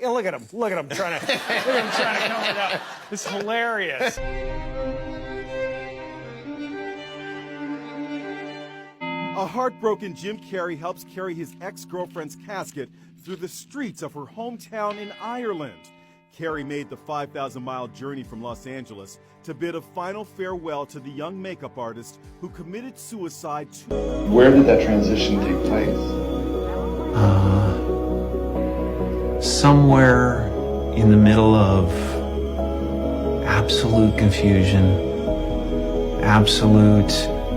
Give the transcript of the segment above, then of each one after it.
Look at him trying to cover it up. It's hilarious. A heartbroken Jim Carrey helps carry his ex-girlfriend's casket through the streets of her hometown in Ireland. Carrey made the 5,000-mile journey from Los Angeles to bid a final farewell to the young makeup artist who committed suicide Where did that transition take place? Somewhere in the middle of absolute confusion, absolute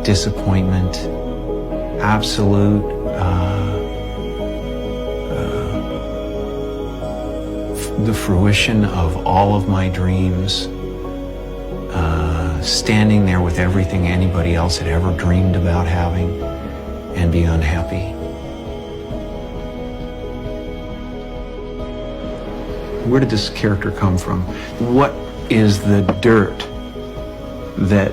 disappointment, absolute the fruition of all of my dreams, standing there with everything anybody else had ever dreamed about having, and being unhappy. Where did this character come from? What is the dirt that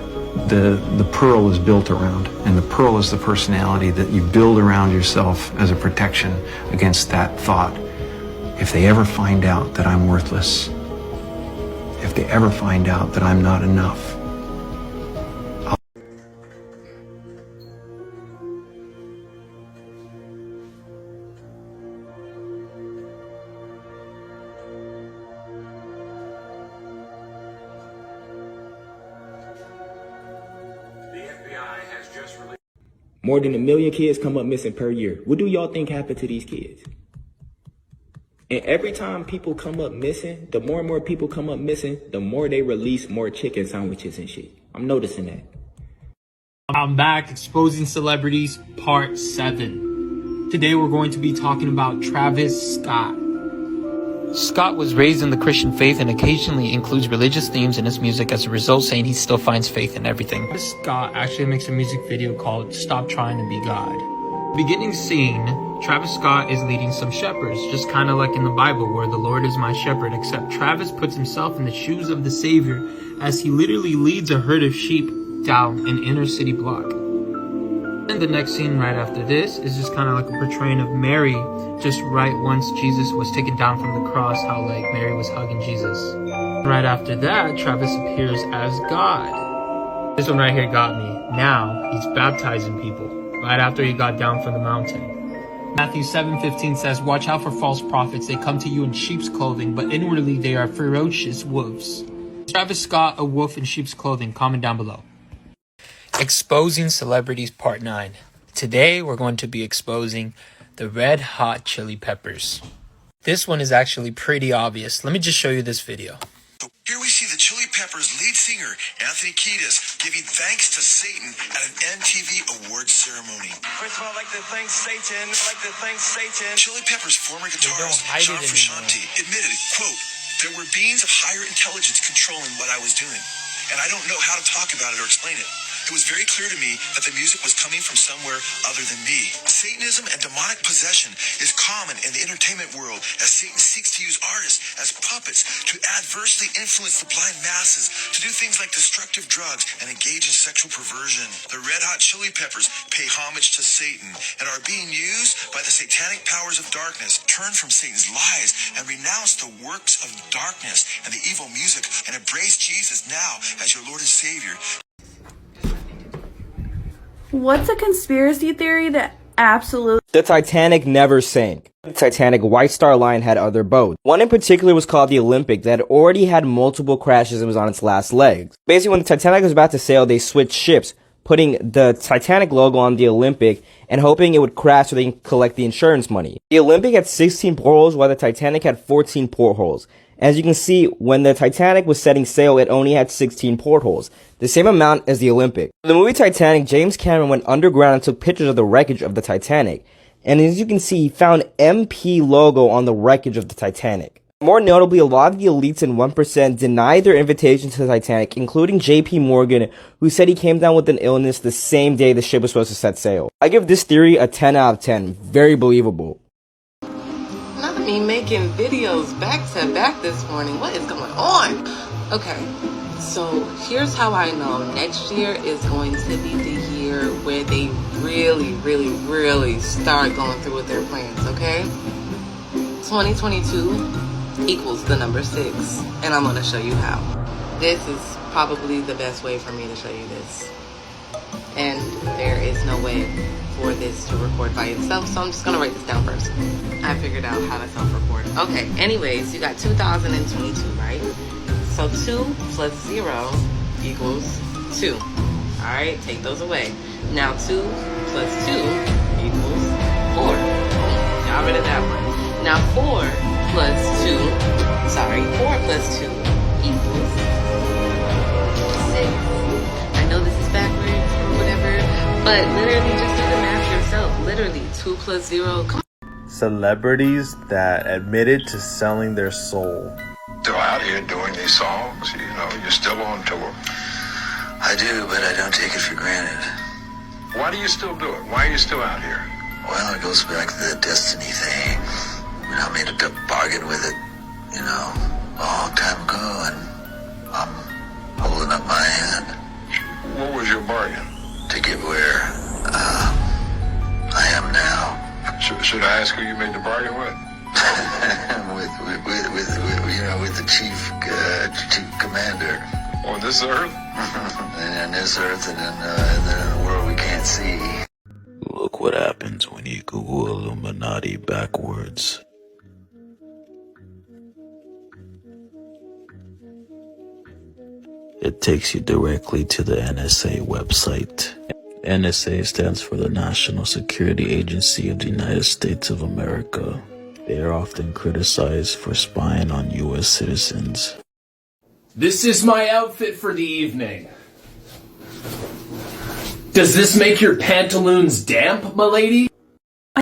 the pearl is built around? And the pearl is the personality that you build around yourself as a protection against that thought. If they ever find out that I'm worthless, if they ever find out that I'm not enough, More than 1 million kids come up missing per year. What do y'all think happened to these kids? And every time people come up missing, the more and more people come up missing, the more they release more chicken sandwiches and shit. I'm noticing that. I'm back, Exposing Celebrities, Part 7. Today we're going to be talking about Travis Scott. Scott was raised in the Christian faith and occasionally includes religious themes in his music, as a result saying he still finds faith in everything. Travis Scott actually makes a music video called Stop Trying to Be God. Beginning scene, Travis Scott is leading some shepherds, just kind of like in the Bible where the Lord is my shepherd, except Travis puts himself in the shoes of the Savior as he literally leads a herd of sheep down an inner city block. And the next scene right after this is just kind of like a portraying of Mary, just right once Jesus was taken down from the cross, how like Mary was hugging Jesus. Right after that, Travis appears as God. This one right here got me. Now he's baptizing people right after he got down from the mountain. Matthew 7:15 says, "Watch out for false prophets. They come to you in sheep's clothing, but inwardly they are ferocious wolves." Travis Scott, a wolf in sheep's clothing? Comment down below. Exposing Celebrities Part 9. Today we're going to be exposing the Red Hot Chili Peppers. This one is actually pretty obvious. Let me just show you this video. Here we see the Chili Peppers lead singer, Anthony Kiedis, giving thanks to Satan at an MTV Awards ceremony. First of all, I'd like to thank Satan. Chili Peppers' former guitarist, John Frusciante, admitted, quote, "There were beings of higher intelligence controlling what I was doing, and I don't know how to talk about it or explain it. It was very clear to me that the music was coming from somewhere other than me." Satanism and demonic possession is common in the entertainment world, as Satan seeks to use artists as puppets to adversely influence the blind masses to do things like destructive drugs and engage in sexual perversion. The Red Hot Chili Peppers pay homage to Satan and are being used by the satanic powers of darkness. Turn from Satan's lies and renounce the works of darkness and the evil music and embrace Jesus now as your Lord and Savior. What's a conspiracy theory that absolutely... The Titanic never sank. The Titanic White Star Line had other boats. One in particular was called the Olympic that had already had multiple crashes and was on its last legs. Basically, when the Titanic was about to sail, they switched ships, putting the Titanic logo on the Olympic and hoping it would crash so they can collect the insurance money. The Olympic had 16 portholes while the Titanic had 14 portholes. As you can see, when the Titanic was setting sail, it only had 16 portholes, the same amount as the Olympic. In the movie Titanic, James Cameron went underground and took pictures of the wreckage of the Titanic. And as you can see, he found MP logo on the wreckage of the Titanic. More notably, a lot of the elites and 1% denied their invitation to the Titanic, including JP Morgan, who said he came down with an illness the same day the ship was supposed to set sail. I give this theory a 10 out of 10. Very believable. Not me making videos back to back this morning. What is going on? Okay, so here's how I know next year is going to be the year where they really start going through with their plans, okay? 2022, equals the number 6. And I'm going to show you how. This is probably the best way for me to show you this. And there is no way for this to record by itself, so I'm just going to write this down first. I figured out how to self-record. Okay, anyways, you got 2022, right? So 2 plus 0 equals 2. Alright, take those away. Now 2 plus 2 equals 4. Got rid of that one. Now 4 plus 2 plus 2 equals 6. I know this is backwards or whatever, but literally just do the math yourself. Literally, 2 plus 0, come on. Celebrities that admitted to selling their soul. Still out here doing these songs, you know, you're still on tour. I do, but I don't take it for granted. Why do you still do it? Why are you still out here? Well, it goes back to the destiny thing. You know, I made a bargain with it, you know, a long time ago, and I'm holding up my hand. What was your bargain? To get where I am now. Should I ask who you made the bargain with? with the chief commander. On this earth? And on this earth, and then in the world we can't see. Look what happens when you Google Illuminati backwards. It takes you directly to the NSA website. NSA stands for the National Security Agency of the United States of America. They are often criticized for spying on U.S. citizens. This is my outfit for the evening. Does this make your pantaloons damp, m'lady?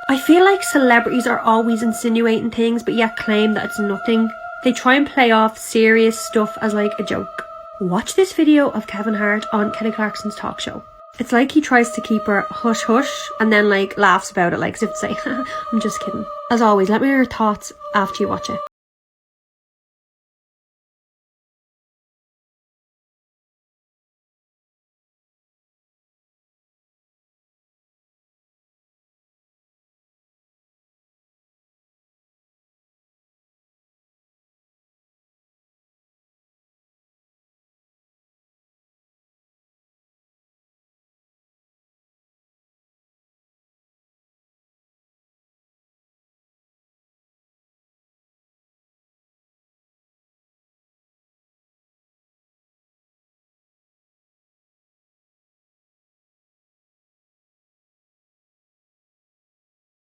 I feel like celebrities are always insinuating things but yet claim that it's nothing. They try and play off serious stuff as like a joke. Watch this video of Kevin Hart on Kelly Clarkson's talk show. It's like he tries to keep her hush hush and then like laughs about it like as if to say, I'm just kidding. As always, let me know your thoughts after you watch it.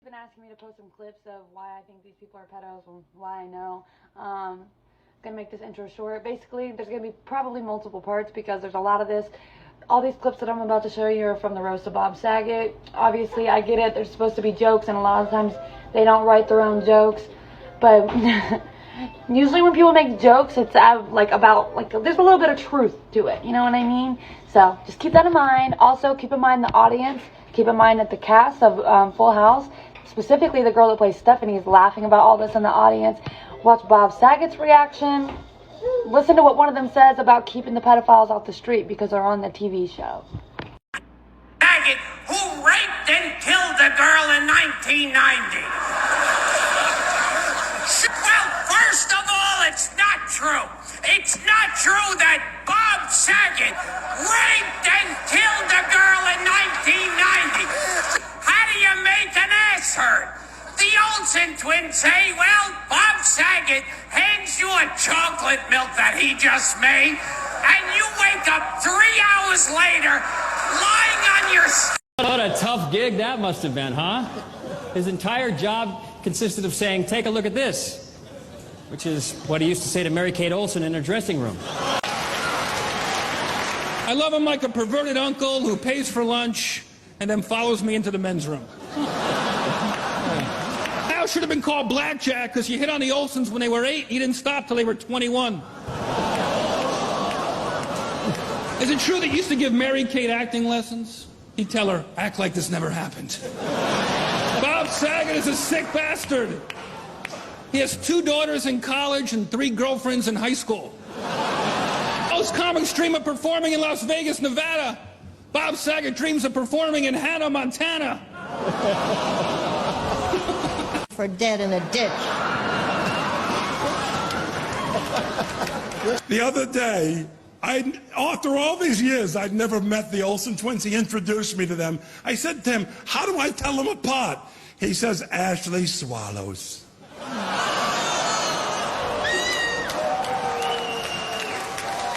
Been asking me to post some clips of why I think these people are pedos and why I know. Gonna make this intro short. Basically, there's gonna be probably multiple parts because there's a lot of this. All these clips that I'm about to show you are from the roast of Bob Saget. Obviously, I get it. They're supposed to be jokes, and a lot of times they don't write their own jokes. But usually when people make jokes, it's about there's a little bit of truth to it. You know what I mean? So just keep that in mind. Also, keep in mind the audience. Keep in mind that the cast of Full House, specifically the girl that plays Stephanie, is laughing about all this in the audience. Watch Bob Saget's reaction. Listen to what one of them says about keeping the pedophiles off the street because they're on the TV show. Saget, who raped and killed a girl in 1990. Well, first of all, it's not true. It's not true that Bob Saget raped and killed a girl in 1990. How do you make an ass hurt? The Olsen twins say, well, Bob Saget hands you a chocolate milk that he just made, and you wake up 3 hours later lying on your... What a tough gig that must have been, huh? His entire job consisted of saying, take a look at this, which is what he used to say to Mary-Kate Olsen in her dressing room. I love him like a perverted uncle who pays for lunch and then follows me into the men's room. Al should have been called Blackjack because he hit on the Olsens when they were 8. He didn't stop till they were 21. Is it true that you used to give Mary-Kate acting lessons? He'd tell her, act like this never happened. Bob Saget is a sick bastard. He has 2 daughters in college and 3 girlfriends in high school. Most comics dream of performing in Las Vegas, Nevada. Bob Saget dreams of performing in Hannah, Montana. For dead in a ditch. The other day, after all these years, I'd never met the Olsen twins. He introduced me to them. I said to him, how do I tell them apart? He says, Ashley swallows.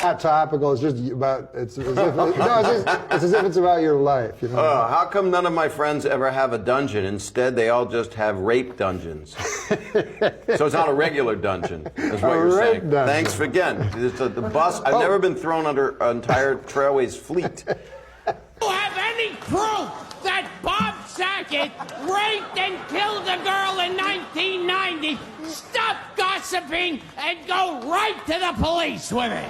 Not topical. It's just about. It's as if it's about your life. You know. How come none of my friends ever have a dungeon? Instead, they all just have rape dungeons. So it's not a regular dungeon. That's what you're saying. Dungeon. Thanks for again. The bus. I've never been thrown under an entire Trailways fleet. You have any proof that Bob Saget raped and killed a girl in 1990? Stop gossiping and go right to the police with it.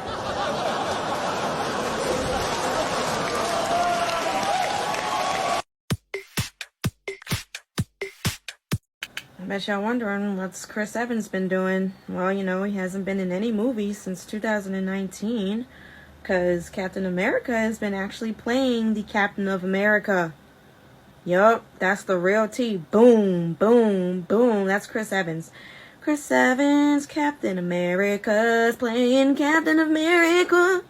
I bet y'all wondering what's Chris Evans been doing. Well, you know, he hasn't been in any movies since 2019. Because Captain America has been actually playing the Captain of America. Yup, that's the real T. Boom, boom, boom. That's Chris Evans. Chris Evans, Captain America's playing Captain America.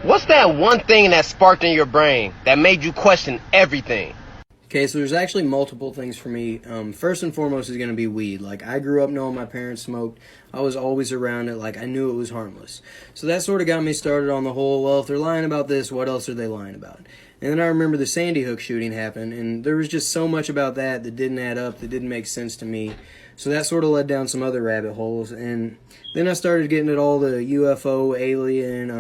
What's that one thing that sparked in your brain that made you question everything? Okay, so there's actually multiple things for me. First and foremost is going to be weed. Like, I grew up knowing my parents smoked. I was always around it. Like, I knew it was harmless. So that sort of got me started on the whole, well, if they're lying about this, what else are they lying about? And then I remember the Sandy Hook shooting happened, and there was just so much about that that didn't add up, that didn't make sense to me. So that sort of led down some other rabbit holes. And then I started getting at all the UFO, alien,